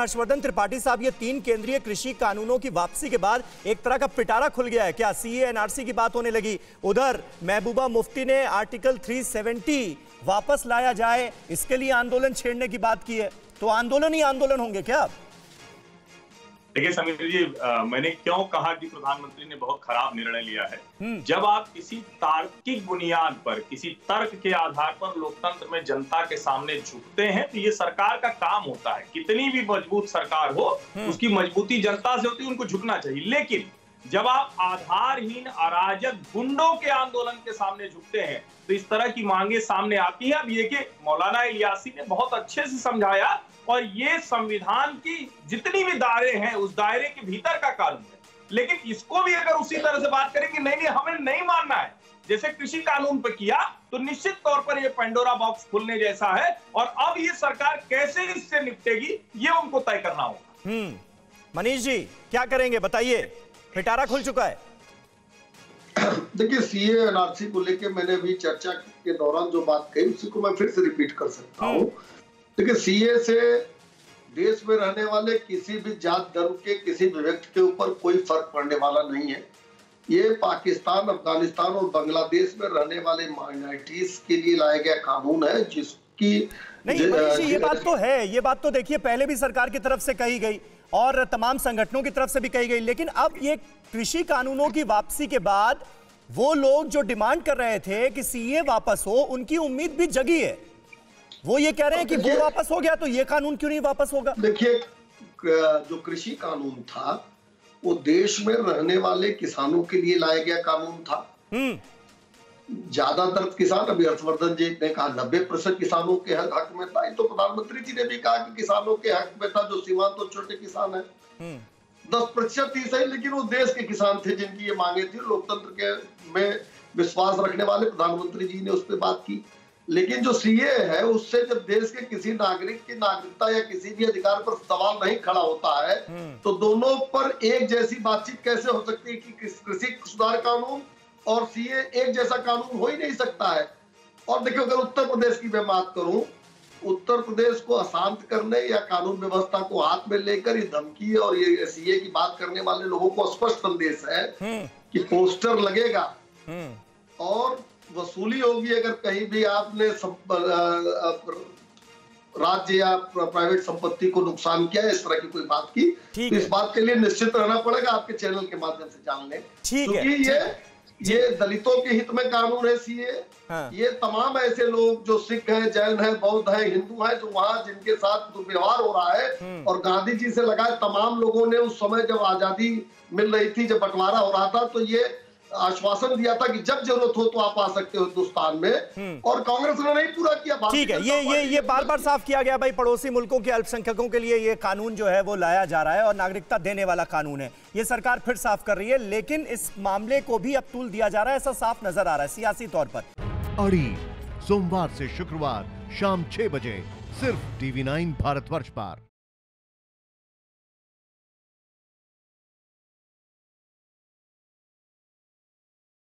हर्षवर्धन त्रिपाठी साहब, ये 3 केंद्रीय कृषि कानूनों की वापसी के बाद एक तरह का पिटारा खुल गया है। क्या सीए एनआरसी की बात होने लगी? उधर महबूबा मुफ्ती ने आर्टिकल 370 वापस लाया जाए, इसके लिए आंदोलन छेड़ने की बात की है। तो आंदोलन ही आंदोलन होंगे क्या? देखिए समीर जी, मैंने क्यों कहा कि प्रधानमंत्री ने बहुत खराब निर्णय लिया है। जब आप किसी तार्किक बुनियाद पर, किसी तर्क के आधार पर लोकतंत्र में जनता के सामने झुकते हैं, तो ये सरकार का काम होता है। कितनी भी मजबूत सरकार हो, उसकी मजबूती जनता से होती है, उनको झुकना चाहिए। लेकिन जब आप आधारहीन अराजक गुंडों के आंदोलन के सामने झुकते हैं, तो इस तरह की मांगे सामने आती है। अब देखिए, मौलाना इलियासी ने बहुत अच्छे से समझाया, और ये संविधान की जितनी भी दायरे हैं, उस दायरे के भीतर का कानून है। लेकिन इसको भी अगर उसी तरह से बात करें कि नहीं हमें नहीं मानना है, जैसे कृषि कानून पर किया, तो निश्चित तौर पर ये पेंडोरा बॉक्स खुलने जैसा है। और अब ये सरकार कैसे इससे निपटेगी, ये उनको तय करना होगा। मनीष जी, क्या करेंगे बताइए? पिटारा खुल चुका है। देखिए, सीए एनआरसी को लेकर मैंने अभी चर्चा के दौरान जो बात कही, उसी को मैं फिर से रिपीट कर सकता हूँ। देखिए, सीए से देश में रहने वाले किसी भी जात धर्म के किसी भी व्यक्ति के ऊपर कोई फर्क पड़ने वाला नहीं है। ये पाकिस्तान, अफगानिस्तान और बांग्लादेश में रहने वाले माइनॉरिटीज के लिए लाया गया कानून है, जिसकी नहीं मनीष जी, ये बात तो है। ये बात तो देखिए, पहले भी सरकार की तरफ से कही गई और तमाम संगठनों की तरफ से भी कही गई। लेकिन अब ये कृषि कानूनों की वापसी के बाद वो लोग जो डिमांड कर रहे थे कि सीए वापस हो, उनकी उम्मीद भी जगी है। वो ये कह रहे हैं कि वो वापस हो गया, तो ये कानून क्यों नहीं वापस होगा? देखिए, जो कृषि कानून था वो देश में रहने वाले किसानों के लिए लाया गया कानून था। ज्यादातर किसान, अभी हर्षवर्धन जी ने कहा 90% किसानों के हक में था। तो प्रधानमंत्री जी ने भी कहा कि किसानों के हक में था, जो सीमांत और छोटे किसान है। 10% ही सही, लेकिन वो देश के किसान थे जिनकी ये मांगे थी। लोकतंत्र के में विश्वास रखने वाले प्रधानमंत्री जी ने उस पर बात की। लेकिन जो सीए है, उससे जब देश के किसी नागरिक की नागरिकता या किसी भी अधिकार पर सवाल नहीं खड़ा होता है, तो दोनों पर एक जैसी बातचीत कैसे हो सकती है कि कृषि सुधार कानून और सीए एक जैसा कानून हो ही नहीं सकता है। और देखिए, अगर उत्तर प्रदेश की मैं बात करूं, उत्तर प्रदेश को अशांत करने या कानून व्यवस्था को हाथ में लेकर ये धमकी और ये सीए की बात करने वाले लोगों को स्पष्ट संदेश है कि पोस्टर लगेगा और वसूली होगी अगर कहीं भी आपने राज्य या प्राइवेट संपत्ति को नुकसान किया, इस तरह की कोई बात की, तो इस बात के लिए निश्चित रहना पड़ेगा। आपके चैनल के माध्यम से जान लें, क्योंकि ये दलितों के हित में कानून है सीए। ये तमाम ऐसे लोग जो सिख हैं, जैन हैं, बौद्ध हैं, हिंदू हैं, जो वहां जिनके साथ दुर्व्यवहार हो रहा है, और गांधी जी से लगाए तमाम लोगों ने उस समय जब आजादी मिल रही थी, जब बंटवारा हो रहा था, तो ये आश्वासन दिया था कि जब जरूरत हो तो आप आ सकते हो हिंदुस्तान में, और कांग्रेस ने नहीं पूरा किया। ठीक है, ये बार बार साफ किया गया भाई, पड़ोसी मुल्कों के अल्पसंख्यकों के लिए ये कानून जो है वो लाया जा रहा है और नागरिकता देने वाला कानून है। ये सरकार फिर साफ कर रही है, लेकिन इस मामले को भी अब तूल दिया जा रहा है, ऐसा साफ नजर आ रहा है सियासी तौर पर। अड़ी सोमवार से शुक्रवार शाम 6 बजे सिर्फ TV9 भारतवर्ष पर।